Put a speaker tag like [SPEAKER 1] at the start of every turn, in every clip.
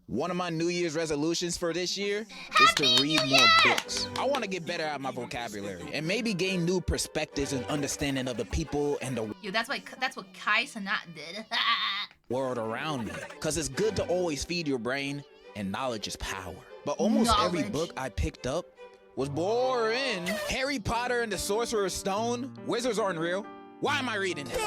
[SPEAKER 1] One of my New Year's resolutions for this year is to read more books. I want to get better at my vocabulary and maybe gain new perspectives and understanding of the people and the
[SPEAKER 2] Yo, that's what Kai Sanat did.
[SPEAKER 1] world around me. Cause it's good to always feed your brain, and knowledge is power. But almost every book I picked up was boring. Harry Potter and the Sorcerer's Stone, wizards aren't real. Why am I reading this?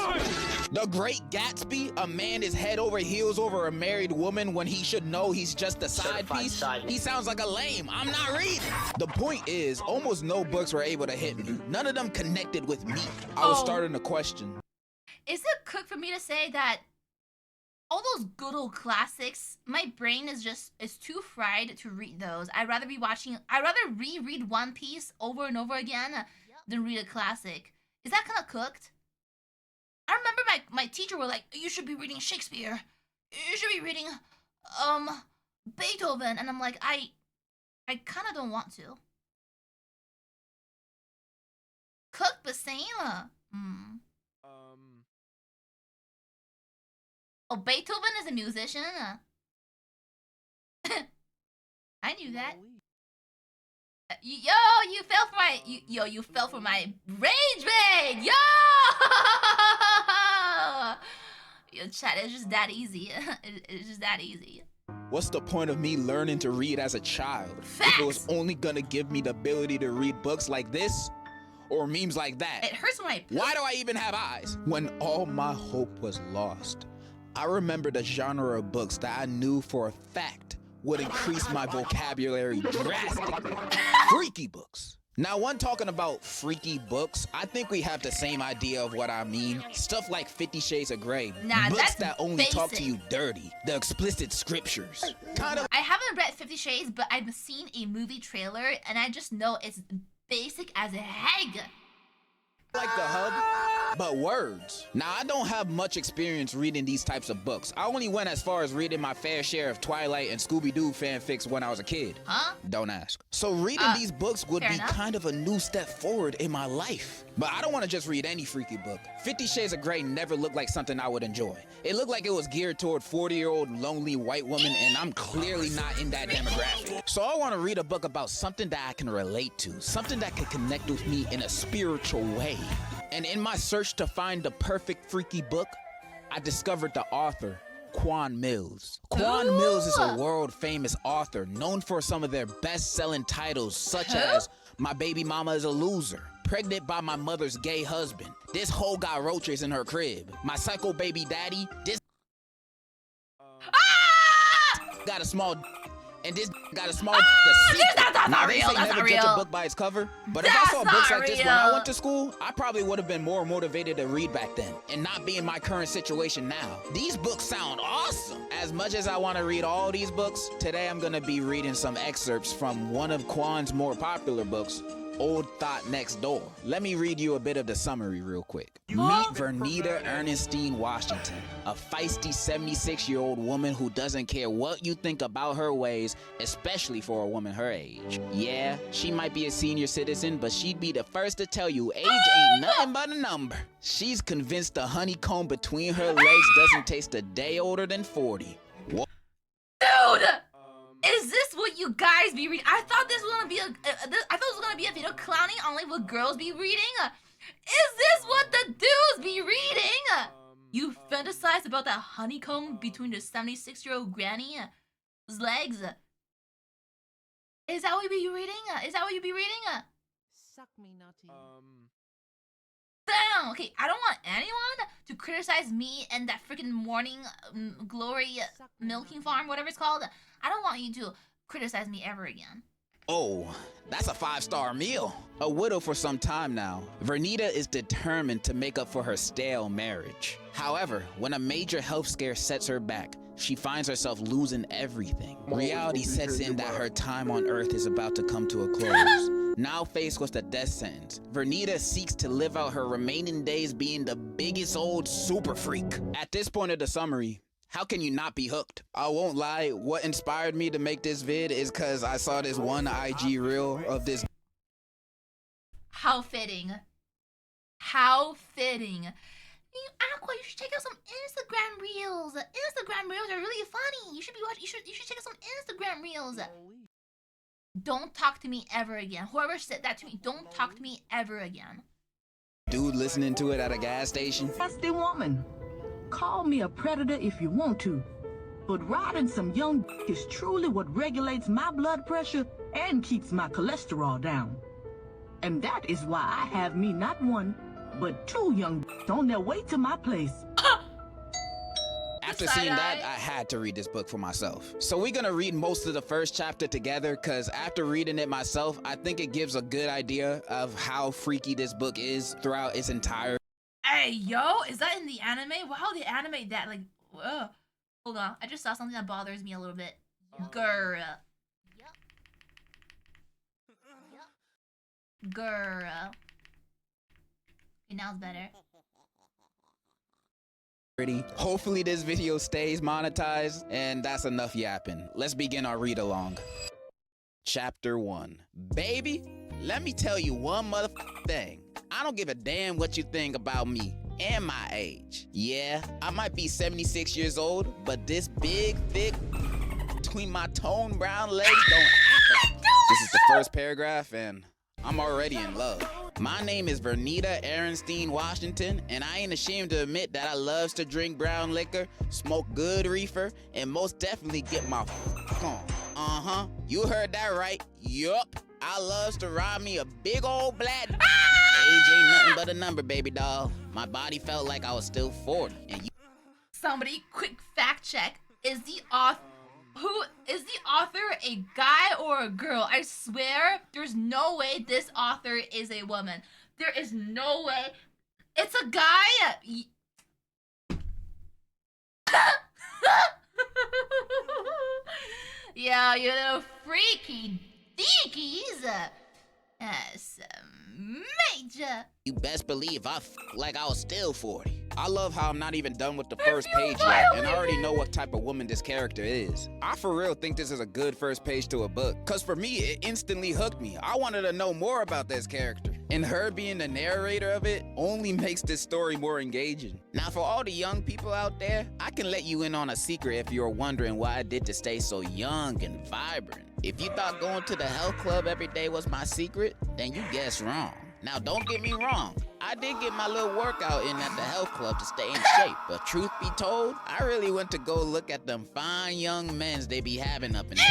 [SPEAKER 1] The Great Gatsby, a man is head over heels over a married woman when he should know he's just a side piece. He sounds like a lame. I'm not reading. The point is, almost no books were able to hit me. None of them connected with me. I was starting to question.
[SPEAKER 2] Is it cooked for me to say that all those good old classics, my brain is too fried to read those. I'd rather reread One Piece over and over again than read a classic. Is that kind of cooked? I remember my teacher were like, you should be reading Shakespeare. You should be reading Beethoven. And I'm like, I kind of don't want to. Cooked but same. Oh, Beethoven is a musician. I knew that. You fell for my rage bait. Yo, chat, it's just that easy. It's just that easy.
[SPEAKER 1] What's the point of me learning to read as a child if it was only gonna give me the ability to read books like this or memes like that?
[SPEAKER 2] It hurts when I poop.
[SPEAKER 1] Why do I even have eyes? When all my hope was lost, I remember the genre of books that I knew for a fact would increase my vocabulary drastically. Freaky books. Now, when talking about freaky books, I think we have the same idea of what I mean. Stuff like 50 Shades of Grey.
[SPEAKER 2] Nah,
[SPEAKER 1] books that only talk to you dirty. The explicit scriptures.
[SPEAKER 2] I haven't read 50 Shades, but I've seen a movie trailer, and I just know it's basic as a egg.
[SPEAKER 1] Like the hub, but words. Now, I don't have much experience reading these types of books. I only went as far as reading my fair share of Twilight and Scooby-Doo fanfics when I was a kid.
[SPEAKER 2] Huh?
[SPEAKER 1] Don't ask. So reading these books would be kind of a new step forward in my life. But I don't want to just read any freaky book. 50 Shades of Grey never looked like something I would enjoy. It looked like it was geared toward 40-year-old lonely white woman, and I'm clearly not in that demographic. So I want to read a book about something that I can relate to, something that can connect with me in a spiritual way. And in my search to find the perfect freaky book, I discovered the author, Quan Mills. Quan Mills is a world-famous author known for some of their best-selling titles, such as My Baby Mama is a Loser, Pregnant by My Mother's Gay Husband, This Hoe Got Roaches in Her Crib, My Psycho Baby Daddy, This Got a Small... And this got a small
[SPEAKER 2] That's not
[SPEAKER 1] they
[SPEAKER 2] real.
[SPEAKER 1] say
[SPEAKER 2] That's
[SPEAKER 1] never
[SPEAKER 2] not
[SPEAKER 1] judge
[SPEAKER 2] real.
[SPEAKER 1] a book by its cover. But if I saw books like this when I
[SPEAKER 2] real.
[SPEAKER 1] went to school, I probably would have been more motivated to read back then and not be in my current situation now. These books sound awesome. As much as I want to read all these books, today I'm gonna be reading some excerpts from one of Quan's more popular books, Old Thought Next Door. Let me read you a bit of the summary real quick. Meet Vernita Ernestine Washington, a feisty 76-year-old woman who doesn't care what you think about her ways, especially for a woman her age. Yeah, she might be a senior citizen, but she'd be the first to tell you age ain't nothing but a number. She's convinced the honeycomb between her legs doesn't taste a day older than 40.
[SPEAKER 2] Dude! Is this what you guys be reading? I thought this was gonna be a video clowning only what girls be reading. Is this what the dudes be reading? You fantasize about that honeycomb between the 76-year-old granny's legs. Is that what you be reading? Is that what you be reading?
[SPEAKER 3] Suck me, naughty.
[SPEAKER 2] Damn. Okay, I don't want anyone to criticize me and that freaking morning glory milking farm, whatever it's called. I don't want you to criticize me ever again.
[SPEAKER 1] Oh, that's a 5-star meal. A widow for some time now, Vernita is determined to make up for her stale marriage. However, when a major health scare sets her back, she finds herself losing everything. Reality sets in that her time on Earth is about to come to a close. Now faced with a death sentence, Vernita seeks to live out her remaining days being the biggest old super freak. At this point of the summary, how can you not be hooked? I won't lie, what inspired me to make this vid is cause I saw this one IG reel of this.
[SPEAKER 2] How fitting. How fitting. Aqua, you should check out some Instagram reels. Instagram reels are really funny. You should be watching. You should check out some Instagram reels. Don't talk to me ever again. Whoever said that to me, don't talk to me ever again.
[SPEAKER 1] Dude listening to it at a gas station.
[SPEAKER 4] Nasty woman. Call me a predator if you want to, but riding some young is truly what regulates my blood pressure and keeps my cholesterol down. And that is why I have me not one, but 2 young on their way to my place.
[SPEAKER 1] After seeing that, I had to read this book for myself. So we're gonna read most of the first chapter together, because after reading it myself, I think it gives a good idea of how freaky this book is throughout its entire.
[SPEAKER 2] Hey, yo, is that in the anime? Wow, they animate that, like, ugh. Hold on, I just saw something that bothers me a little bit. Girl. Girl. Okay, now it's better.
[SPEAKER 1] Hopefully this video stays monetized, and that's enough yapping. Let's begin our read along. Chapter 1. Baby, let me tell you one motherfucking thing. I don't give a damn what you think about me and my age. Yeah, I might be 76 years old, but this big, thick between my toned brown legs don't act like. This is the first paragraph, and I'm already in love. My name is Vernita Ehrenstein Washington, and I ain't ashamed to admit that I loves to drink brown liquor, smoke good reefer, and most definitely get my on. You heard that right. Yup. I loves to ride me a big old black. Age ain't nothing but a number, baby doll. My body felt like I was still 40, and you.
[SPEAKER 2] Somebody quick fact check. Is the author a guy or a girl? I swear there's no way this author is a woman. There is no way. It's a guy. Yeah, you little freaky deakies. Major.
[SPEAKER 1] You best believe I like I was still 40. I love how I'm not even done with the first page yet, and I already know what type of woman this character is. I for real think this is a good first page to a book, cause for me, it instantly hooked me. I wanted to know more about this character, and her being the narrator of it only makes this story more engaging. Now for all the young people out there, I can let you in on a secret if you're wondering why I did to stay so young and vibrant. If you thought going to the health club every day was my secret, then you guessed wrong. Now don't get me wrong, I did get my little workout in at the health club to stay in shape, but truth be told, I really went to go look at them fine young men's they be having up in there.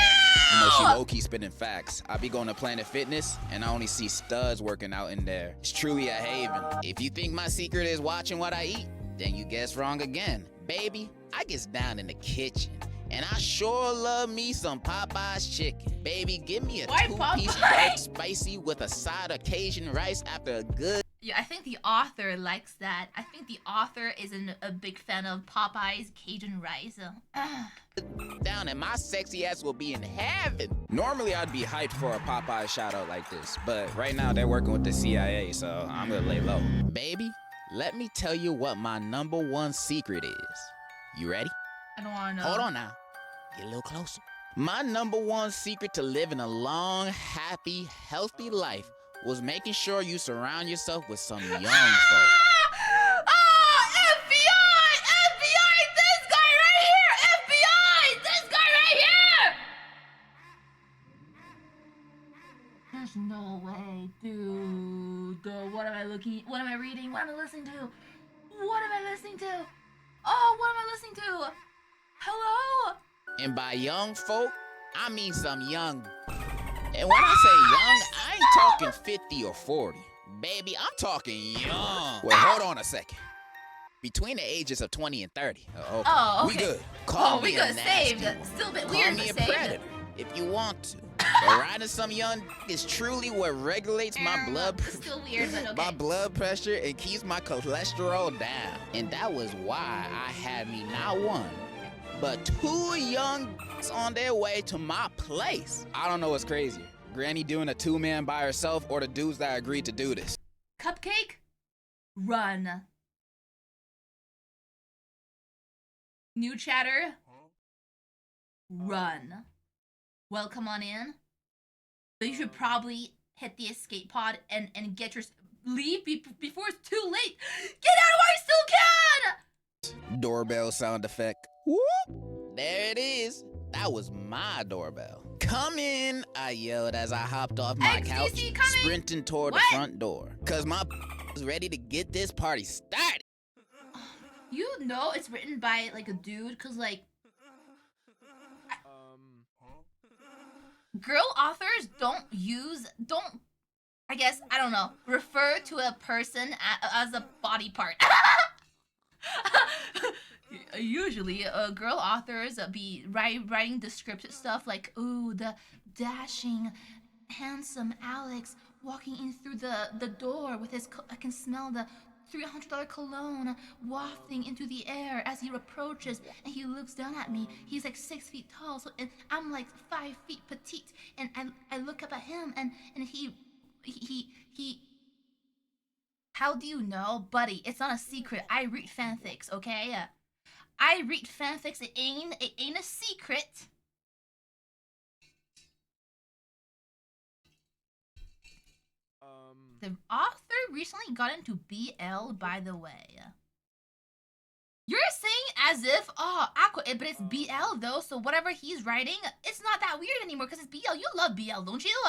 [SPEAKER 1] You know, she low-key spitting facts. I be going to Planet Fitness, and I only see studs working out in there. It's truly a haven. If you think my secret is watching what I eat, then you guess wrong again. Baby, I gets down in the kitchen, and I sure love me some Popeye's chicken. Baby, give me a 2-piece dark spicy with a side of Cajun rice after a good.
[SPEAKER 2] Yeah, I think the author likes that. I think the author is a big fan of Popeye's Cajun rice.
[SPEAKER 1] Down, and my sexy ass will be in heaven. Normally, I'd be hyped for a Popeye shout out like this, but right now they're working with the CIA, so I'm gonna lay low. Baby, let me tell you what my #1 secret is. You ready?
[SPEAKER 2] I don't wanna know.
[SPEAKER 1] Hold on now. Get a little closer. My #1 secret to living a long, happy, healthy life was making sure you surround yourself with some young folk.
[SPEAKER 2] FBI! FBI! This guy right here! FBI! This guy right here! There's no way, dude. What am I looking? What am I reading? What am I listening to? What am I listening to? Oh, what am I listening to? Hello?
[SPEAKER 1] And by young folk, I mean some young. And when I say young, I ain't talking 50 or 40. Baby, I'm talking young. Well, hold on a second. Between the ages of 20 and 30. Okay.
[SPEAKER 2] Oh, okay.
[SPEAKER 1] We good. Call me
[SPEAKER 2] we got
[SPEAKER 1] a nasty
[SPEAKER 2] saved.
[SPEAKER 1] one.
[SPEAKER 2] Still a bit
[SPEAKER 1] Call
[SPEAKER 2] weird,
[SPEAKER 1] me a
[SPEAKER 2] but saved.
[SPEAKER 1] predator if you want to. But riding some young is truly what regulates my blood
[SPEAKER 2] Still weird, but okay.
[SPEAKER 1] my blood pressure and keeps my cholesterol down. And that was why I had me not one, but 2 young on their way to my place. I don't know what's crazier. Granny doing a 2-man by herself, or the dudes that agreed to do this.
[SPEAKER 2] Cupcake? Run. New chatter? Run. Welcome on in. But you should probably hit the escape pod and get your... Leave before it's too late. Get out while you still can!
[SPEAKER 1] Doorbell sound effect. Whoop! There it is. That was my doorbell. Come in, I yelled as I hopped off my couch, sprinting toward the front door. Cause my was ready to get this party started.
[SPEAKER 2] You know it's written by like a dude, cause like girl authors don't I guess, I don't know, refer to a person as a body part. Usually, girl authors be writing descriptive stuff like, ooh, the dashing, handsome Alex walking in through the door with his, I can smell the $300 cologne wafting into the air as he approaches, and he looks down at me. He's like 6 feet tall, so, and I'm like 5 feet petite, and I look up at him, and he how do you know? Buddy, it's not a secret. I read fanfics, okay? I read fanfics. It ain't a secret. The author recently got into BL, by the way. You're saying as if, oh, Aqua, but it's BL though, so whatever he's writing, it's not that weird anymore because it's BL. You love BL, don't you?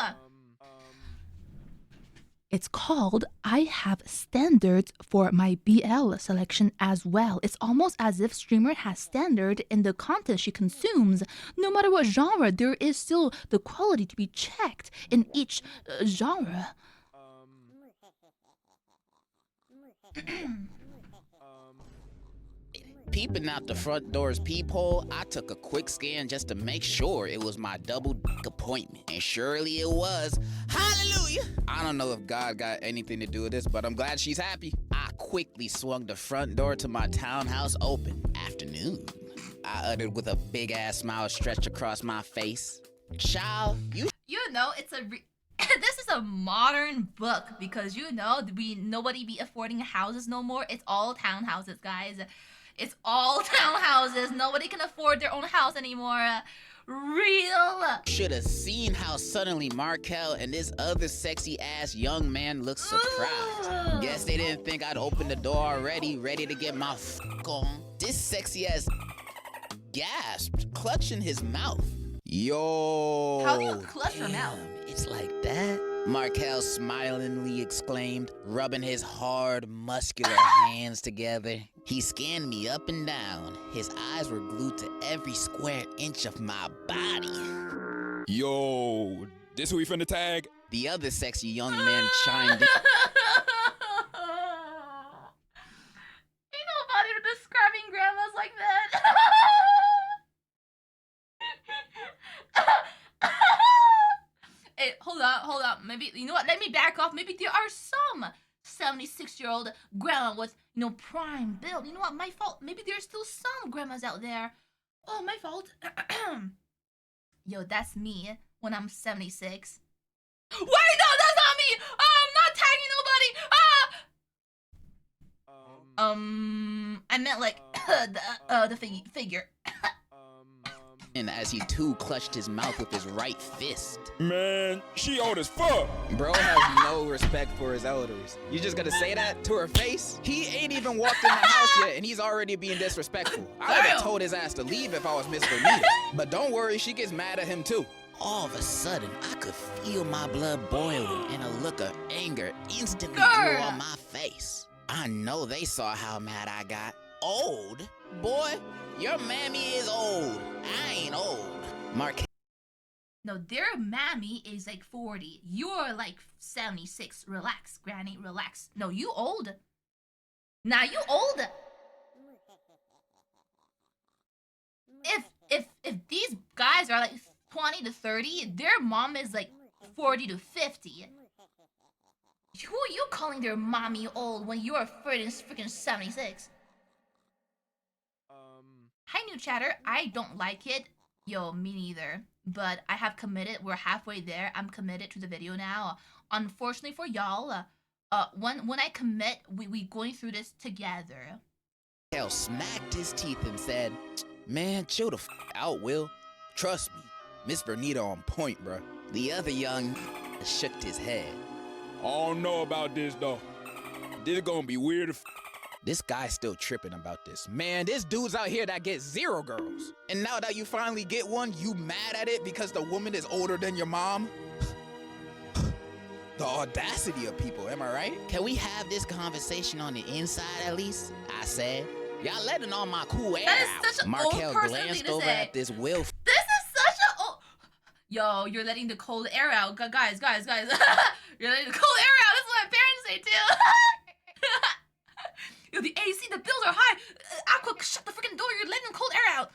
[SPEAKER 2] It's called I have standards for my BL selection as well. It's almost as if streamer has standard in the content she consumes. No matter what genre, there is still the quality to be checked in each genre.
[SPEAKER 1] Peeping out the front door's peephole, I took a quick scan just to make sure it was my double appointment. And surely it was. Hallelujah! I don't know if God got anything to do with this, but I'm glad she's happy. I quickly swung the front door to my townhouse open. Afternoon. I uttered with a big-ass smile stretched across my face. Child, you know, it's a this is a modern book because nobody be affording houses no more. It's all townhouses, guys. It's all townhouses. Nobody can afford their own house anymore. Real. Should have seen how suddenly Markel and this other sexy ass young man looked surprised. Guess they didn't think I'd open the door already, ready to get my on. This sexy ass gasped, clutching his mouth. Yo.
[SPEAKER 2] How do you clutch your mouth?
[SPEAKER 1] It's like that? Markel smilingly exclaimed, rubbing his hard, muscular hands together. He scanned me up and down. His eyes were glued to every square inch of my body.
[SPEAKER 5] Yo, this who we finna tag?
[SPEAKER 1] The other sexy young man chimed in.
[SPEAKER 2] Ain't nobody describing grandmas like that. Hey, hold on. Maybe, you know what? Let me back off. Maybe there are some 76-year-old grandma with, prime build. You know what? My fault. Maybe there's still some grandmas out there. Oh, my fault. Yo, that's me when I'm 76. Wait, no, that's not me. I'm not tagging nobody. I meant like the figure.
[SPEAKER 1] And as he too clutched his mouth with his right fist.
[SPEAKER 5] Man, she old as fuck.
[SPEAKER 1] Bro has no respect for his elders. You just gonna say that to her face? He ain't even walked in the house yet and he's already being disrespectful. I would have told his ass to leave if I was Miss Bonita. But don't worry, she gets mad at him too. All of a sudden, I could feel my blood boiling and a look of anger instantly grew on my face. I know they saw how mad I got. Old? Boy, your mammy is old. I ain't old.
[SPEAKER 2] No, their mammy is like 40. You're like 76. Relax, granny, relax. No, you old. Nah, you old. If these guys are like 20 to 30, their mom is like 40 to 50. Who are you calling their mommy old when you're freaking 76? Hi, new chatter. I don't like it. Yo, me neither. But I have committed. We're halfway there. I'm committed to the video now. Unfortunately for y'all, when I commit, we going through this together.
[SPEAKER 1] Hell smacked his teeth and said, man, chill the out, Will. Trust me, Miss Bernita on point, bruh. The other young shook his head.
[SPEAKER 5] I don't know about this, though. This gonna be weird as
[SPEAKER 1] This guy's still tripping about this. Man, this dude's out here that gets 0 girls. And now that you finally get one, you mad at it because the woman is older than your mom? The audacity of people, am I right? Can we have this conversation on the inside at least? I said. Y'all letting all my cool air
[SPEAKER 2] That is
[SPEAKER 1] out.
[SPEAKER 2] such an
[SPEAKER 1] Markel
[SPEAKER 2] old person
[SPEAKER 1] glanced
[SPEAKER 2] thing to
[SPEAKER 1] over
[SPEAKER 2] say.
[SPEAKER 1] at this Will.
[SPEAKER 2] This is such a old... Yo, you're letting the cold air out. Guys. You're letting the cold air out. That's what my parents say too. Yo, the AC, the bills are high. Aqua, shut the freaking door. You're letting the cold air out.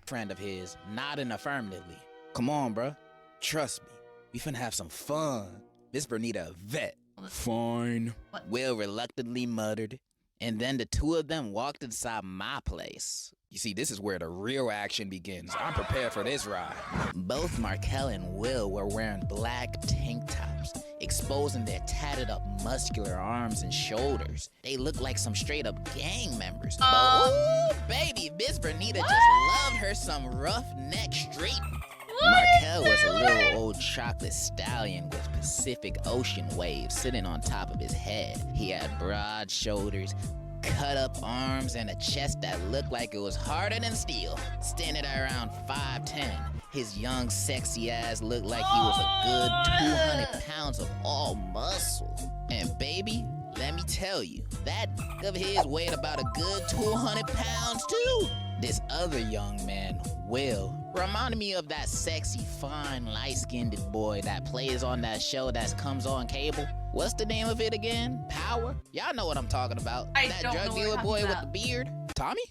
[SPEAKER 1] Friend of his, nodding affirmatively. Come on, bruh. Trust me. We finna have some fun. Miss Bernita a vet.
[SPEAKER 5] Fine.
[SPEAKER 1] Will reluctantly muttered. And then the two of them walked inside my place. You see, this is where the real action begins. I'm prepared for this ride. Both Markel and Will were wearing black tank tops, exposing their tatted up muscular arms and shoulders. They looked like some straight up gang members. But ooh, baby, Miss Bernita just loved her some roughneck street. Markel was a little old chocolate stallion with Pacific Ocean waves sitting on top of his head. He had broad shoulders, cut up arms, and a chest that looked like it was harder than steel. Standing at around 5'10", his young sexy ass looked like he was a good 200 pounds of all muscle. And baby, let me tell you, that of his weighed about a good 200 pounds too. This other young man, Will, reminded me of that sexy, fine, light-skinned boy that plays on that show that comes on cable. What's the name of it again? Power? Y'all know what I'm talking about. That drug dealer boy with the beard. Tommy?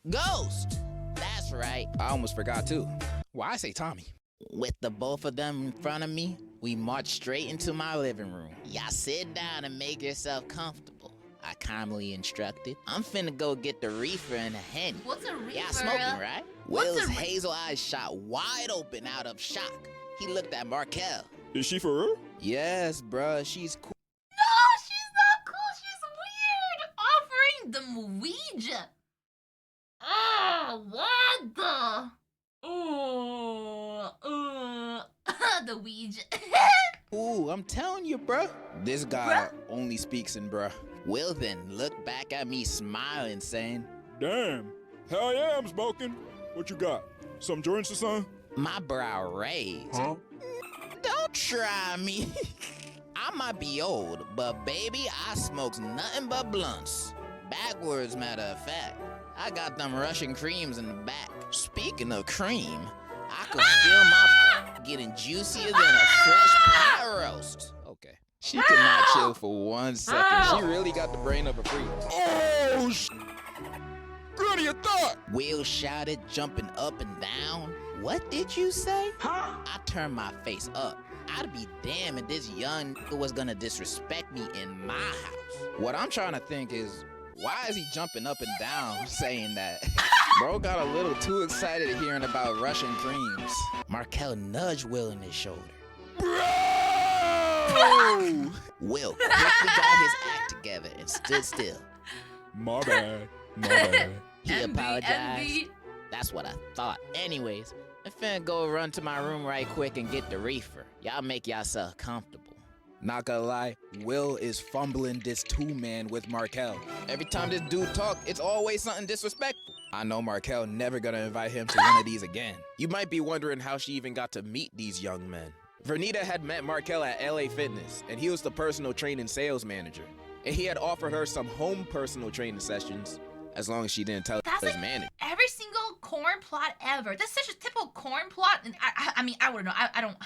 [SPEAKER 1] Ghost. That's right. I almost forgot too. Why I say Tommy? With the both of them in front of me, we marched straight into my living room. Y'all sit down and make yourself comfortable, I calmly instructed. I'm finna go get the reefer and a henny.
[SPEAKER 2] What's a reefer?
[SPEAKER 1] Y'all smoking, right? Will's hazel eyes shot wide open out of shock. He looked at Markel.
[SPEAKER 5] Is she for real?
[SPEAKER 1] Yes, bruh, she's cool.
[SPEAKER 2] No, she's not cool. She's weird. Offering them Ouija. Oh, what the? The Ouija.
[SPEAKER 1] Ooh, I'm telling you, bruh. This guy only speaks in bruh. Will then looked back at me smiling, saying,
[SPEAKER 5] Damn. Hell yeah, I'm smoking. What you got? Some joints or something?
[SPEAKER 1] My brow raised.
[SPEAKER 5] Huh?
[SPEAKER 1] Don't try me. I might be old, but baby, I smokes nothing but blunts. Backwards, matter of fact. I got them Russian creams in the back. Speaking of cream, I could feel my getting juicier than a fresh pot roast. Okay. She could not chill for 1 second. She really got the brain of a freak.
[SPEAKER 5] Oh, Granny, a thought!
[SPEAKER 1] Will shouted, jumping up and down. What did you say? Huh? I turned my face up. I'd be damned if this young nigga was gonna disrespect me in my house. What I'm trying to think is, why is he jumping up and down saying that? Bro got a little too excited hearing about Russian creams. Markel nudged Will in his shoulder.
[SPEAKER 5] Bro!
[SPEAKER 1] Will quickly got his act together and stood still.
[SPEAKER 5] My bad. My bad.
[SPEAKER 1] He apologized. That's what I thought. Anyways, I'm finna go run to my room right quick and get the reefer. Y'all make yourself comfortable. Not gonna lie, Will is fumbling this two-man with Markel. Every time this dude talk, it's always something disrespectful. I know Markel never gonna invite him to one of these again. You might be wondering how she even got to meet these young men. Vernita had met Markel at LA Fitness, and he was the personal training sales manager. And he had offered her some home personal training sessions, as long as she didn't tell his manager.
[SPEAKER 2] Every single corn plot ever. That's such a typical corn plot, and I mean, I wouldn't know. I don't.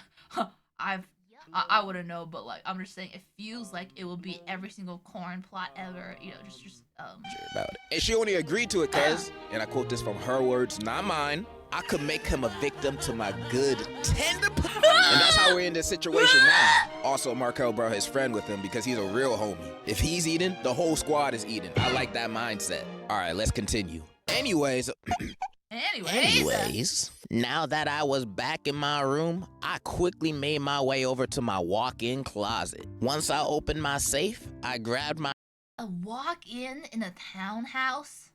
[SPEAKER 2] I wouldn't know, but like, I'm just saying, it feels like it will be every single corn plot ever. You know, just
[SPEAKER 1] Sure about it. And she only agreed to it because, and I quote this from her words, not mine, I could make him a victim to my good tender and that's how we're in this situation now. Also, Markel brought his friend with him because he's a real homie. If he's eating, the whole squad is eating. I like that mindset. All right, let's continue. Anyways, now that I was back in my room, I quickly made my way over to my walk-in closet. Once I opened my safe, I grabbed my...
[SPEAKER 2] A walk-in a townhouse?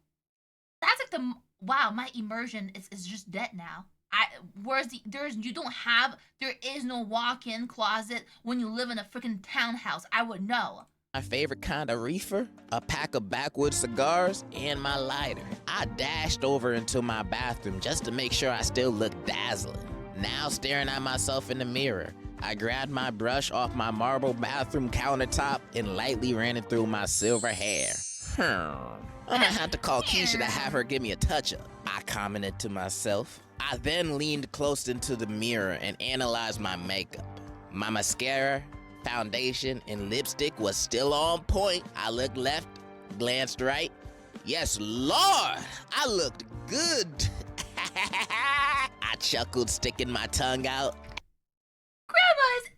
[SPEAKER 2] That's like the... Wow, my immersion is just dead now. There is no walk-in closet when you live in a freaking townhouse. I would know.
[SPEAKER 6] My favorite kind of reefer, a pack of backwoods cigars, and my lighter. I dashed over into my bathroom just to make sure I still looked dazzling. Now staring at myself in the mirror, I grabbed my brush off my marble bathroom countertop and lightly ran it through my silver hair. I'm gonna have to call Keisha to have her give me a touch-up, I commented to myself. I then leaned close into the mirror and analyzed my makeup. My mascara, foundation, and lipstick was still on point. I looked left, glanced right. Yes, Lord, I looked good. I chuckled, sticking my tongue out.
[SPEAKER 2] Grandma's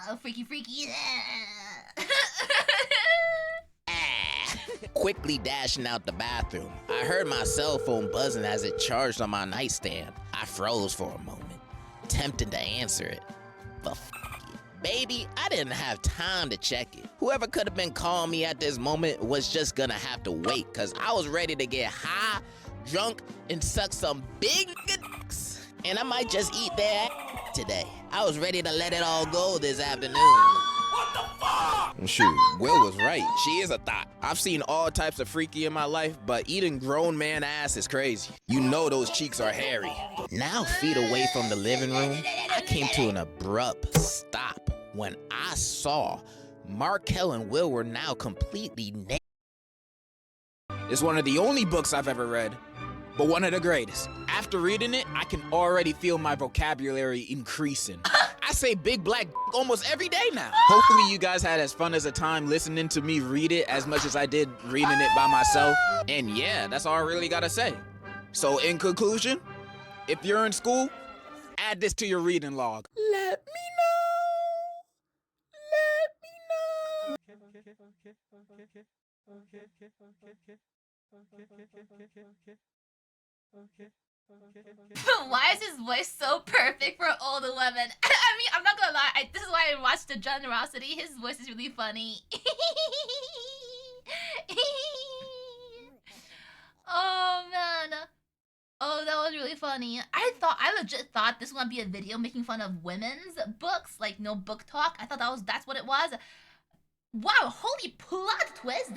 [SPEAKER 2] XDM! Freaky, freaky.
[SPEAKER 6] Quickly dashing out the bathroom, I heard my cell phone buzzing as it charged on my nightstand. I froze for a moment, tempted to answer it. But baby, I didn't have time to check it. Whoever could have been calling me at this moment was just gonna have to wait, cause I was ready to get high, drunk, and suck some big dicks. And I might just eat their ass today. I was ready to let it all go this afternoon.
[SPEAKER 1] What the fuck? Shoot, Will was right. She is a thought. I've seen all types of freaky in my life, but eating grown man ass is crazy. You know those cheeks are hairy.
[SPEAKER 6] Now feet away from the living room, I came to an abrupt stop when I saw Markel and Will were now completely naked.
[SPEAKER 1] It's one of the only books I've ever read, but one of the greatest. After reading it, I can already feel my vocabulary increasing. I say big black almost every day now. Hopefully you guys had as fun as a time listening to me read it as much as I did reading it by myself. And yeah, that's all I really gotta say. So in conclusion, if you're in school, add this to your reading log. Let me
[SPEAKER 2] Why is his voice so perfect for old 11? I mean, I'm not gonna lie. This is why I watched The Generosity. His voice is really funny. Oh man. Oh, that was really funny. I legit thought this was gonna be a video making fun of women's books, like no book talk. I thought that's what it was. Wow, holy plot twist.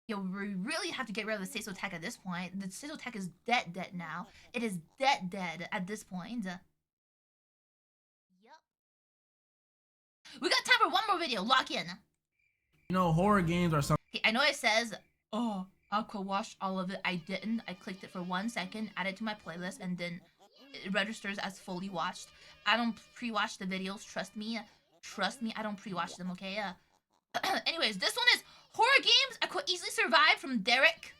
[SPEAKER 2] Yo, we really have to get rid of the Seiso tech at this point. The Seiso tech is dead now. It is dead at this point. Yup. We got time for one more video. Lock in.
[SPEAKER 7] You know, horror games are something.
[SPEAKER 2] Okay, I know it says, oh, Aqua watched all of it. I didn't. I clicked it for 1 second, added to my playlist, and then it registers as fully watched. I don't pre-watch the videos. Trust me. Trust me, I don't pre-watch them, okay? Anyways, this one is horror games I could easily survive from Derek.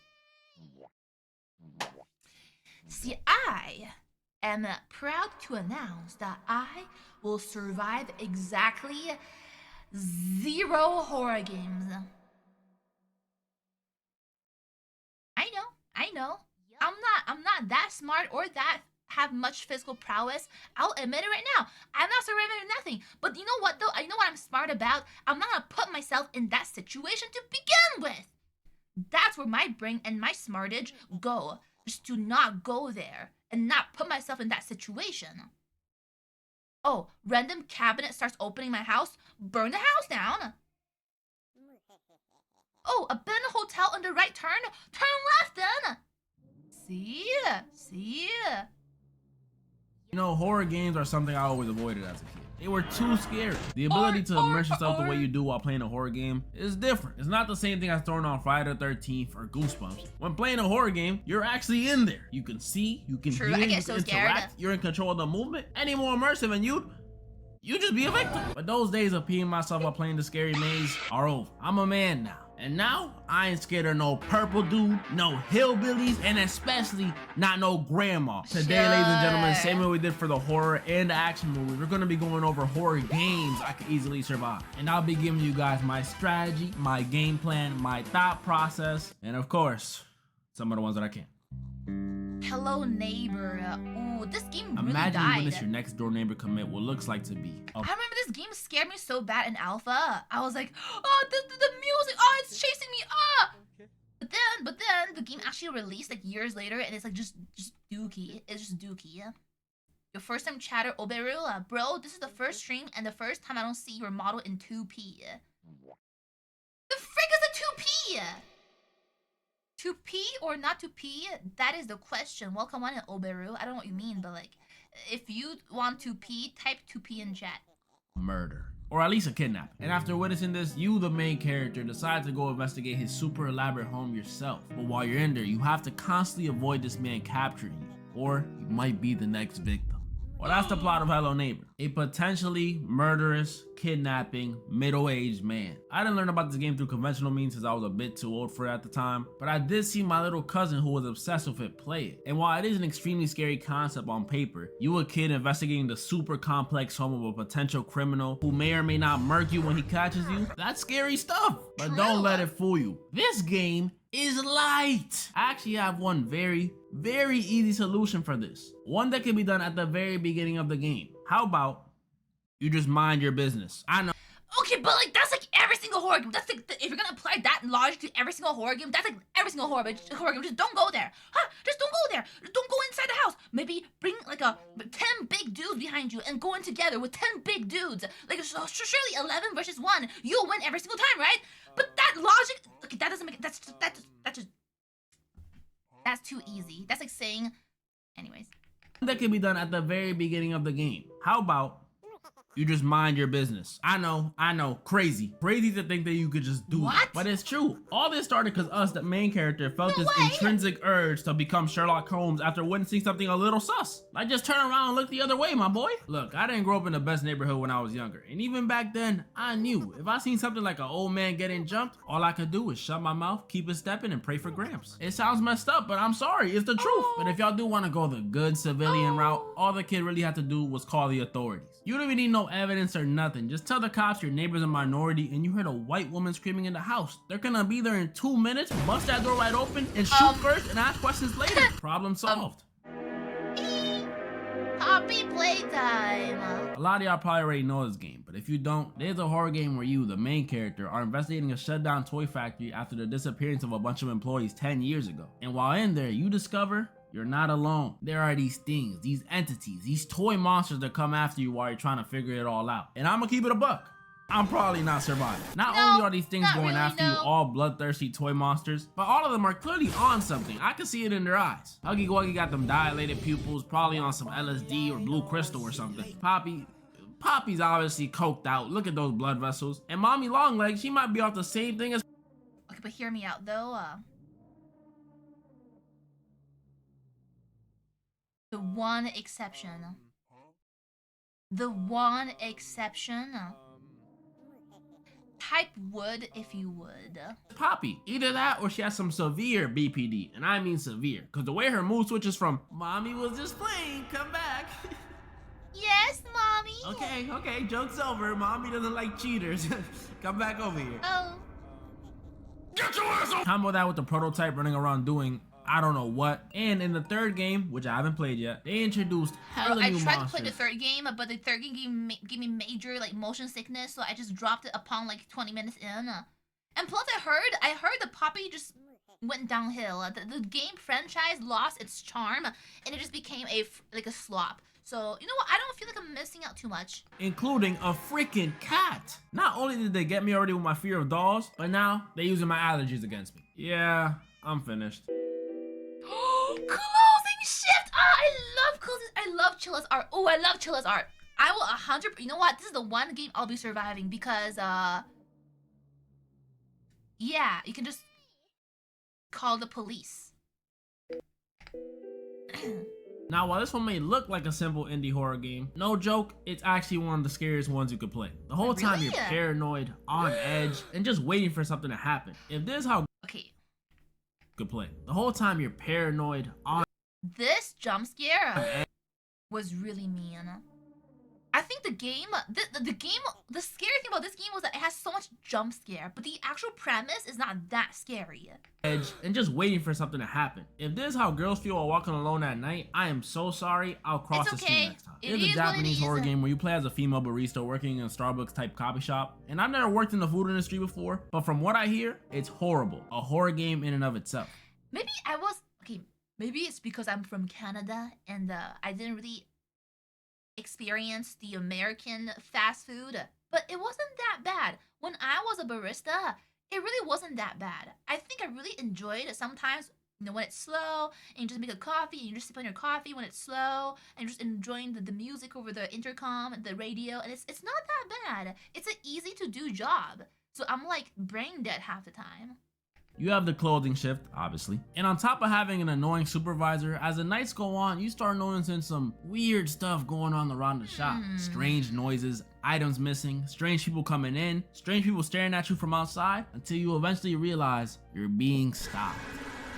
[SPEAKER 2] See, I am proud to announce that I will survive exactly 0 horror games. I know. I'm not that smart or that have much physical prowess. I'll admit it right now. I'm not surviving nothing. But you know what though? You know what I'm smart about? I'm not gonna put myself in that situation to begin with. That's where my brain and my smartage go. Just to not go there and not put myself in that situation. Oh, random cabinet starts opening my house. Burn the house down. Oh, abandoned hotel on the right turn. Turn left then. See?
[SPEAKER 7] You know, horror games are something I always avoided as a kid. They were too scary. The ability to immerse yourself the way you do while playing a horror game is different. It's not the same thing as throwing on Friday the 13th or Goosebumps. When playing a horror game, you're actually in there. You can see, you can hear, you can interact, you're in control of the movement. Any more immersive and you just be a victim. But those days of peeing myself while playing the scary maze are over. I'm a man now. And now, I ain't scared of no purple dude, no hillbillies, and especially not no grandma. Today, ladies and gentlemen, same way we did for the horror and the action movies, we're gonna be going over horror games I could easily survive. And I'll be giving you guys my strategy, my game plan, my thought process, and of course, some of the ones that I can't.
[SPEAKER 2] Hello neighbor. Ooh, this game really
[SPEAKER 7] Imagine
[SPEAKER 2] died.
[SPEAKER 7] you witness your next door neighbor commit what looks like to be
[SPEAKER 2] I remember this game scared me so bad in alpha. I was like, oh, the music, oh, it's chasing me, ah! But then the game actually released like years later, and it's like just dookie. It's just dookie. Your first time chatter, Oberu. Bro, this is the first stream and the first time I don't see your model in 2P. The frick is a 2P? 2P or not 2P? That is the question. Welcome on it, Oberu. I don't know what you mean, but like, if you want 2P, type 2P in chat.
[SPEAKER 7] Murder. Or at least a kidnap. And after witnessing this, you, the main character, decide to go investigate his super elaborate home yourself. But while you're in there, you have to constantly avoid this man capturing you, or you might be the next victim. Well, that's the plot of Hello Neighbor. A potentially murderous, kidnapping, middle-aged man. I didn't learn about this game through conventional means since I was a bit too old for it at the time, but I did see my little cousin who was obsessed with it play it. And while it is an extremely scary concept on paper, you a kid investigating the super complex home of a potential criminal who may or may not murk you when he catches you, that's scary stuff. But don't let it fool you. This game is light. I actually have one very easy solution for this. One that can be done at the very beginning of the game. How about you just mind your business? I know.
[SPEAKER 2] Okay, but like that's like every single horror game. That's like if you're gonna apply that logic to every single horror game, that's like every single horror game. Just don't go there. Huh? Just don't go there. Don't go inside the house. Maybe bring like 10 big dudes behind you and go in together with 10 big dudes. Like surely 11 versus 1, you'll win every single time, right? But that logic, okay, that doesn't make that's too easy. That's like saying, anyways.
[SPEAKER 7] That can be done at the very beginning of the game. How about you just mind your business? I know, crazy to think that you could just do it. But it's true. All this started because us, the main character, felt this intrinsic urge to become Sherlock Holmes after witnessing something a little sus. Like just turn around and look the other way, my boy. Look, I didn't grow up in the best neighborhood when I was younger. And even back then, I knew if I seen something like an old man getting jumped, all I could do was shut my mouth, keep it stepping, and pray for Gramps. It sounds messed up, but I'm sorry, it's the truth. But if y'all do want to go the good civilian route, all the kid really had to do was call the authorities. You don't even need no evidence or nothing. Just tell the cops your neighbor's a minority and you heard a white woman screaming in the house. They're gonna be there in 2 minutes, bust that door right open, and shoot first and ask questions later. Problem solved.
[SPEAKER 2] Poppy playtime.
[SPEAKER 7] A lot of y'all probably already know this game, but if you don't, there's a horror game where you, the main character, are investigating a shut down toy factory after the disappearance of a bunch of employees 10 years ago. And while in there, you discover you're not alone. There are these things, these entities, these toy monsters that come after you while you're trying to figure it all out. And I'm gonna keep it a buck. I'm probably not surviving. Not only are these things going after you, all bloodthirsty toy monsters, but all of them are clearly on something. I can see it in their eyes. Huggy Wuggy got them dilated pupils, probably on some LSD or blue crystal or something. Poppy's obviously coked out. Look at those blood vessels. And Mommy Longlegs, she might be off the same thing as...
[SPEAKER 2] Okay, but hear me out though. The one exception. Type wood if you would.
[SPEAKER 7] Poppy. Either that or she has some severe BPD. And I mean severe. Because the way her mood switches from, Mommy was just playing, come back.
[SPEAKER 2] Yes, Mommy.
[SPEAKER 7] Okay, joke's over. Mommy doesn't like cheaters. Come back over here.
[SPEAKER 2] Oh.
[SPEAKER 7] Get your ass over! Combo that with the prototype running around doing I don't know what. And in the third game, which I haven't played yet, they introduced hella new monsters.
[SPEAKER 2] I tried to play the third game, but the third game gave me major like motion sickness, so I just dropped it upon like 20 minutes in. And plus, I heard the Poppy just went downhill. The game franchise lost its charm, and it just became a slop. So, you know what? I don't feel like I'm missing out too much.
[SPEAKER 7] Including a freaking cat. Not only did they get me already with my fear of dolls, but now they're using my allergies against me. Yeah, I'm finished.
[SPEAKER 2] Closing shift! I love Chilla's art. Oh, I love Chilla's art. I will 100%. You know what? This is the one game I'll be surviving because, yeah, you can just call the police.
[SPEAKER 7] Now, while this one may look like a simple indie horror game, no joke, it's actually one of the scariest ones you could play. The whole time you're paranoid, on edge, and just waiting for something to happen. If this is how could play. The whole time you're paranoid, on
[SPEAKER 2] this jump scare was really mean. I think the game, the scary thing about this game was that it has so much jump scare, but the actual premise is not that scary.
[SPEAKER 7] Edge and just waiting for something to happen. If this is how girls feel while walking alone at night, I am so sorry. I'll cross the street next time. It's a Japanese horror game where you play as a female barista working in a Starbucks type coffee shop. And I've never worked in the food industry before, but from what I hear, it's horrible. A horror game in and of itself.
[SPEAKER 2] Maybe it's because I'm from Canada and I didn't really experience the American fast food, but it wasn't that bad. When I was a barista, it really wasn't that bad. I think I really enjoyed it sometimes, when it's slow and you just make a coffee and you just sip on your coffee when it's slow and you're just enjoying the music over the intercom, the radio, and it's not that bad. It's an easy to do job. So I'm like brain dead half the time.
[SPEAKER 7] You have the clothing shift, obviously. And on top of having an annoying supervisor, as the nights go on, you start noticing some weird stuff going on around the shop. Strange noises, items missing, strange people coming in, strange people staring at you from outside, until you eventually realize you're being stalked.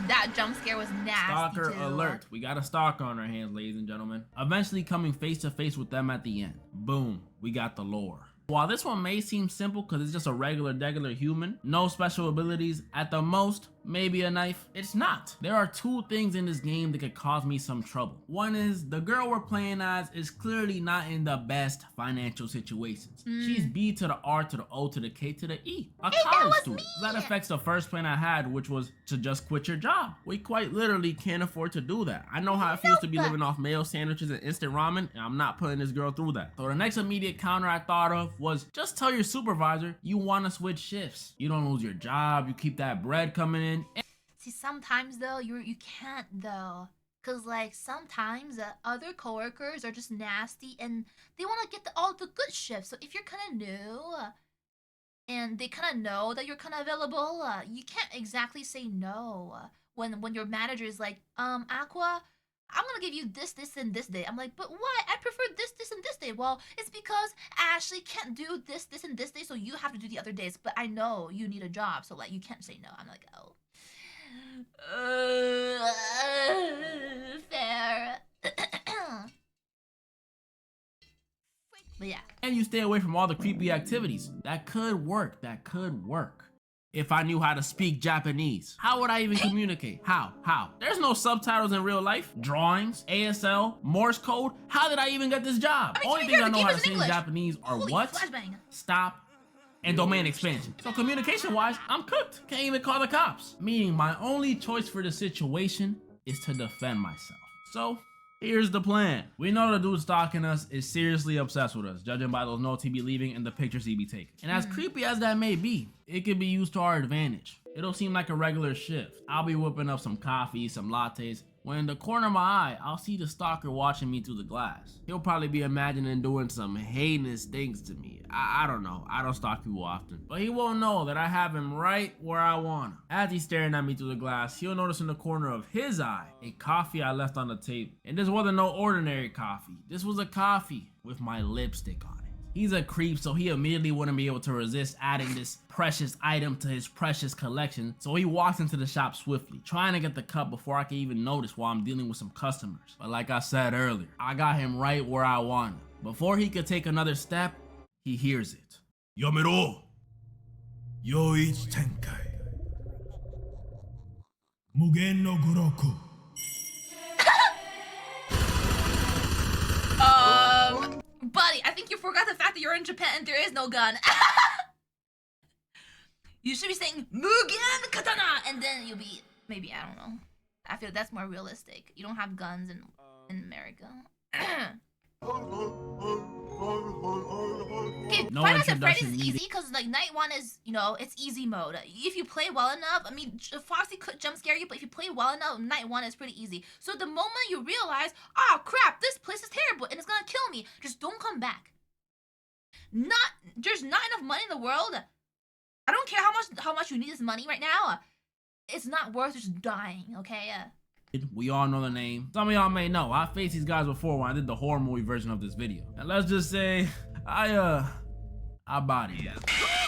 [SPEAKER 2] That jump scare was nasty.
[SPEAKER 7] Stalker
[SPEAKER 2] too.
[SPEAKER 7] alert. We got a stalker on our hands, ladies and gentlemen. Eventually coming face to face with them at the end. Boom, we got the lore. While this one may seem simple because it's just a regular human, no special abilities, at the most, maybe a knife, it's not. There are two things in this game that could cause me some trouble. One is, the girl we're playing as is clearly not in the best financial situations. She's B to the R to the O to the K to the E. A college student. That affects the first plan I had, which was to just quit your job. We quite literally can't afford to do that. I know how it feels to be living off mayo sandwiches and instant ramen, and I'm not putting this girl through that. So the next immediate counter I thought of was, just tell your supervisor you want to switch shifts. You don't lose your job, you keep that bread coming in.
[SPEAKER 2] See, sometimes though, you can't though. Cause like sometimes other coworkers are just nasty and they want to get all the good shifts. So if you're kind of new and they kind of know that you're kind of available, you can't exactly say no. When your manager is like, Aqua, I'm gonna give you this, and this day. I'm like, but why? I prefer this, and this day. Well, it's because Ashley can't do this, and this day, so you have to do the other days. But I know you need a job, so like you can't say no. I'm like, oh. Fair. But yeah.
[SPEAKER 7] And you stay away from all the creepy activities. That could work. If I knew how to speak Japanese. How would I even communicate? How? There's no subtitles in real life. Drawings, ASL, Morse code. How did I even get this job? Only things I know how to say in Japanese are what?
[SPEAKER 2] Flashbang.
[SPEAKER 7] Stop. And domain expansion. So communication-wise, I'm cooked. Can't even call the cops. Meaning my only choice for the situation is to defend myself. So here's the plan. We know the dude stalking us is seriously obsessed with us, judging by those notes he be leaving and the pictures he be taking. And as creepy as that may be, it could be used to our advantage. It'll seem like a regular shift. I'll be whipping up some coffee, some lattes, when in the corner of my eye, I'll see the stalker watching me through the glass. He'll probably be imagining doing some heinous things to me. I don't know. I don't stalk people often. But he won't know that I have him right where I want him. As he's staring at me through the glass, he'll notice in the corner of his eye a coffee I left on the table. And this wasn't no ordinary coffee. This was a coffee with my lipstick on it. He's a creep, so he immediately wouldn't be able to resist adding this precious item to his precious collection. So he walks into the shop swiftly, trying to get the cup before I can even notice while I'm dealing with some customers. But like I said earlier, I got him right where I want him. Before he could take another step, he hears it. Yamero! Yoichi Tenkai. Mugen no Goroku.
[SPEAKER 2] Buddy, I think you forgot the fact that you're in Japan and there is no gun. You should be saying Mugen Katana, and then you'll be, maybe, I don't know. I feel that's more realistic. You don't have guns in America. Okay,
[SPEAKER 7] No
[SPEAKER 2] Five Nights at Freddy's
[SPEAKER 7] introduction
[SPEAKER 2] is
[SPEAKER 7] needed.
[SPEAKER 2] easy because like night one is, it's easy mode. If you play well enough, I mean, Foxy could jump scare you, but if you play well enough, night one is pretty easy. So the moment you realize, oh crap, this place is terrible and it's gonna kill me, just don't come back. There's not enough money in the world. I don't care how much you need this money right now. It's not worth just dying, okay?
[SPEAKER 7] We all know the name. Some of y'all may know. I faced these guys before when I did the horror movie version of this video. And let's just say, I bodied them.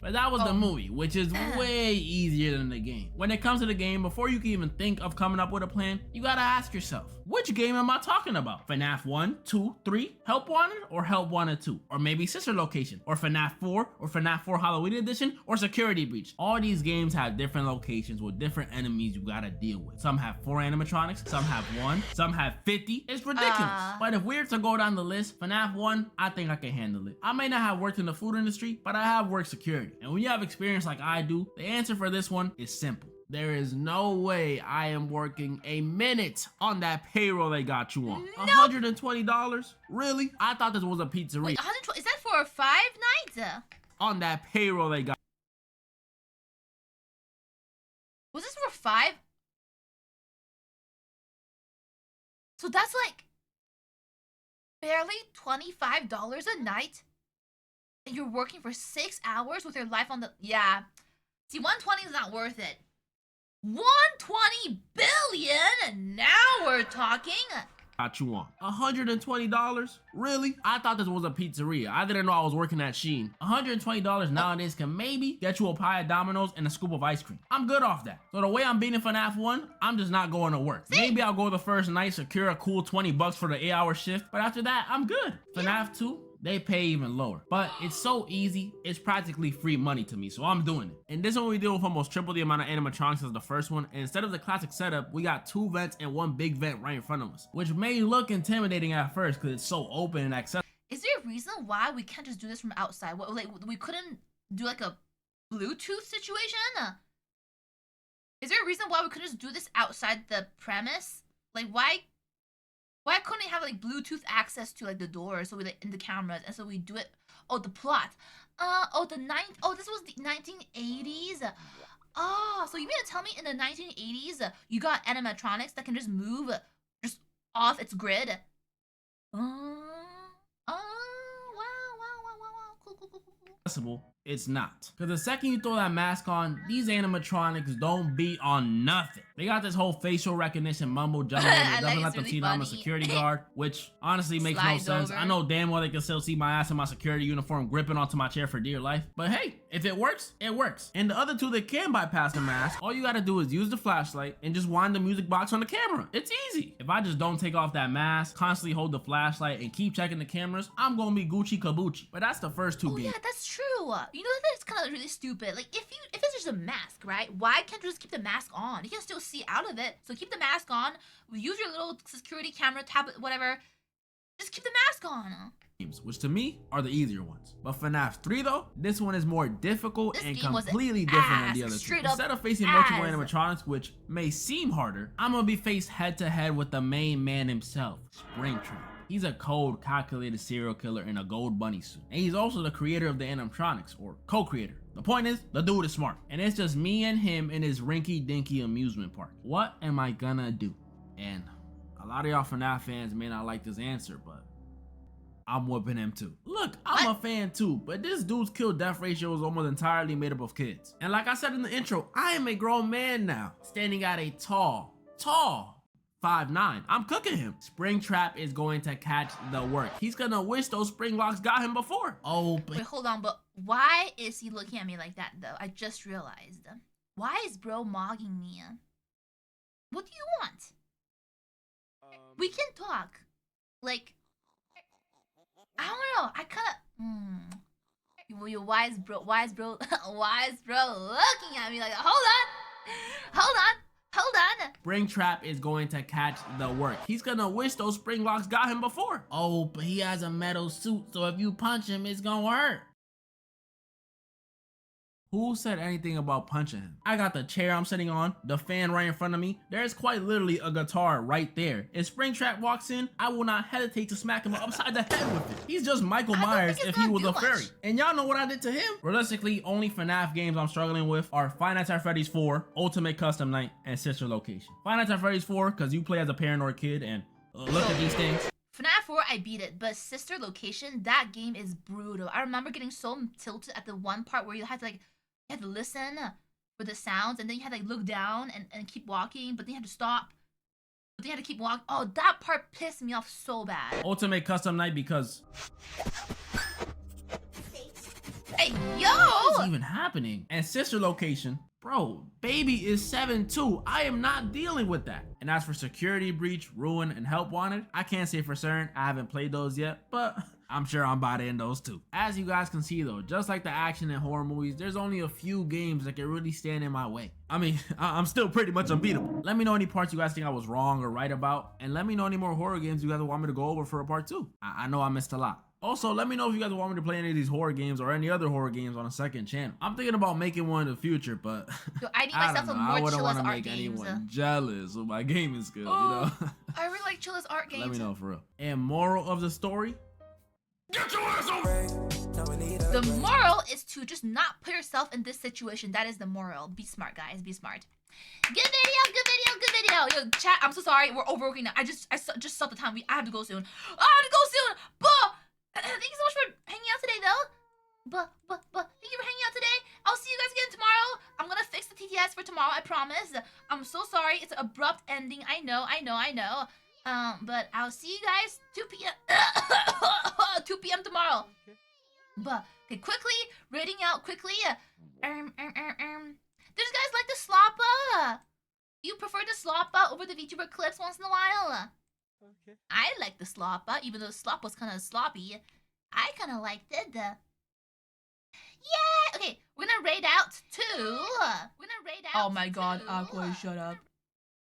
[SPEAKER 7] But that was the movie, which is way easier than the game. When it comes to the game, before you can even think of coming up with a plan, you gotta ask yourself, which game am I talking about? FNAF 1, 2, 3, Help Wanted, or Help Wanted 2? Or maybe Sister Location, or FNAF 4, or FNAF 4 Halloween Edition, or Security Breach. All these games have different locations with different enemies you gotta deal with. Some have 4 animatronics, some have 1, some have 50. It's ridiculous. But if we're to go down the list, FNAF 1, I think I can handle it. I may not have worked in the food industry, but I have worked security. And when you have experience like I do, the answer for this one is simple. There is no way I am working a minute on that payroll they got you on.
[SPEAKER 2] Nope.
[SPEAKER 7] $120? Really? I thought this was a pizzeria.
[SPEAKER 2] Wait, 120, is that for 5 nights?
[SPEAKER 7] On that payroll they got.
[SPEAKER 2] Was this for 5? So that's like barely $25 a night, and you're working for 6 hours with your life on the, yeah. See, 120 is not worth it. 120 billion? Now we're talking.
[SPEAKER 7] Got you on. $120? Really? I thought this was a pizzeria. I didn't know I was working at Shein. $120 nowadays can maybe get you a pie of Domino's and a scoop of ice cream. I'm good off that. So the way I'm beating FNAF 1, I'm just not going to work. Maybe I'll go the first night, secure a cool 20 bucks for the 8-hour shift, but after that, I'm good. FNAF 2, they pay even lower. But it's so easy, it's practically free money to me, so I'm doing it. And this one we deal with almost triple the amount of animatronics as the first one, and instead of the classic setup, we got 2 vents and 1 big vent right in front of us, which may look intimidating at first because it's so open and accessible.
[SPEAKER 2] Is there a reason why we can't just do this from outside? What, like, we couldn't do like a Bluetooth situation? Is there a reason why we couldn't just do this outside the premise? Like, why couldn't we have like Bluetooth access to like the door, so we like in the cameras, and so we do it? Oh, the plot. Oh, this was the 1980s. Oh, so you mean to tell me in the 1980s you got animatronics that can just move just off its grid?
[SPEAKER 7] Wow. It's not. Because the second you throw that mask on, these animatronics don't beat on nothing. They got this whole facial recognition mumbo jumbo that doesn't let them see that I'm a security guard, which honestly makes no sense. I know damn well they can still see my ass in my security uniform gripping onto my chair for dear life. But hey, if it works, it works. And the other two that can bypass the mask, all you gotta do is use the flashlight and just wind the music box on the camera. It's easy. If I just don't take off that mask, constantly hold the flashlight, and keep checking the cameras, I'm gonna be Gucci Kabuchi. But that's the first 2 games.
[SPEAKER 2] Yeah, that's true. You know, that's kind of really stupid. Like, if it's just a mask, right? Why can't you just keep the mask on? You can still see out of it. So keep the mask on. Use your little security camera, tablet, whatever. Just keep the mask on.
[SPEAKER 7] Which to me are the easier ones. But FNAF 3 though, this one is more difficult
[SPEAKER 2] This
[SPEAKER 7] and
[SPEAKER 2] game was
[SPEAKER 7] completely different than the other two.
[SPEAKER 2] Straight up
[SPEAKER 7] Instead of facing multiple
[SPEAKER 2] ass.
[SPEAKER 7] animatronics, which may seem harder, I'm gonna be faced head to head with the main man himself, Springtrap. He's a cold, calculated serial killer in a gold bunny suit. And he's also the creator of the animatronics, or co-creator. The point is, the dude is smart. And it's just me and him in his rinky-dinky amusement park. What am I gonna do? And a lot of y'all FNAF fans may not like this answer, but I'm whooping him too. Look, I'm a fan too, but this dude's kill-death ratio is almost entirely made up of kids. And like I said in the intro, I am a grown man now, standing at a tall 5'9". I'm cooking him. Springtrap is going to catch the work. He's gonna wish those spring locks got him before. Oh, but
[SPEAKER 2] wait, hold on, but why is he looking at me like that though? I just realized. Why is bro mogging me? What do you want? We can talk. Like, I don't know. I kinda why is bro looking at me like that? Hold on.
[SPEAKER 7] Springtrap is going to catch the work. He's gonna wish those spring locks got him before. Oh, but he has a metal suit, so if you punch him, it's gonna hurt. Who said anything about punching him? I got the chair I'm sitting on, the fan right in front of me. There's quite literally a guitar right there. If Springtrap walks in, I will not hesitate to smack him upside the head with it. He's just Michael Myers if he was a fairy. And y'all know what I did to him? Realistically, only FNAF games I'm struggling with are Five Nights at Freddy's 4, Ultimate Custom Night, and Sister Location. Five Nights at Freddy's 4, because you play as a paranoid kid and look at these things.
[SPEAKER 2] FNAF 4, I beat it, but Sister Location, that game is brutal. I remember getting so tilted at the one part where you had to like, you had to listen for the sounds, and then you had to like look down and keep walking, but then you had to stop. But then you had to keep walking. Oh, that part pissed me off so bad.
[SPEAKER 7] Ultimate Custom Night because...
[SPEAKER 2] Hey, yo!
[SPEAKER 7] What is even happening? And Sister Location, bro, baby is 7 too. I am not dealing with that. And as for Security Breach, Ruin, and Help Wanted, I can't say for certain. I haven't played those yet, but I'm sure I'm about to end those too. As you guys can see though, just like the action in horror movies, there's only a few games that can really stand in my way. I mean, I'm still pretty much unbeatable. Let me know any parts you guys think I was wrong or right about, and let me know any more horror games you guys want me to go over for a part 2. I know I missed a lot. Also, let me know if you guys want me to play any of these horror games or any other horror games on a second channel. I'm thinking about making one in the future, but
[SPEAKER 2] Yo, I need
[SPEAKER 7] I
[SPEAKER 2] myself
[SPEAKER 7] don't
[SPEAKER 2] a
[SPEAKER 7] know.
[SPEAKER 2] more
[SPEAKER 7] I wouldn't
[SPEAKER 2] chill
[SPEAKER 7] want
[SPEAKER 2] as
[SPEAKER 7] to
[SPEAKER 2] art
[SPEAKER 7] make
[SPEAKER 2] games.
[SPEAKER 7] anyone jealous with my gaming skills, you know?
[SPEAKER 2] I really like chill as art games.
[SPEAKER 7] Let me know for real. And moral of the story? Get your ass over!
[SPEAKER 2] The moral is to just not put yourself in this situation. That is the moral. Be smart, guys. Be smart. Good video, good video, good video. Yo, chat, I'm so sorry. We're overworking now. I just saw the time. I have to go soon. I have to go soon. But thank you so much for hanging out today, though. But thank you for hanging out today. I'll see you guys again tomorrow. I'm gonna fix the TTS for tomorrow. I promise. I'm so sorry. It's an abrupt ending. I know. But I'll see you guys 2 p.m. 2 p.m. tomorrow. But okay, quickly rating out quickly. Did you guys like the sloppa? You prefer the sloppa over the VTuber clips once in a while? Okay. I like the sloppa, even though the slop was kind of sloppy. I kind of liked it. Yeah. Okay, we're gonna raid out too. Oh my God, Aqua, shut up.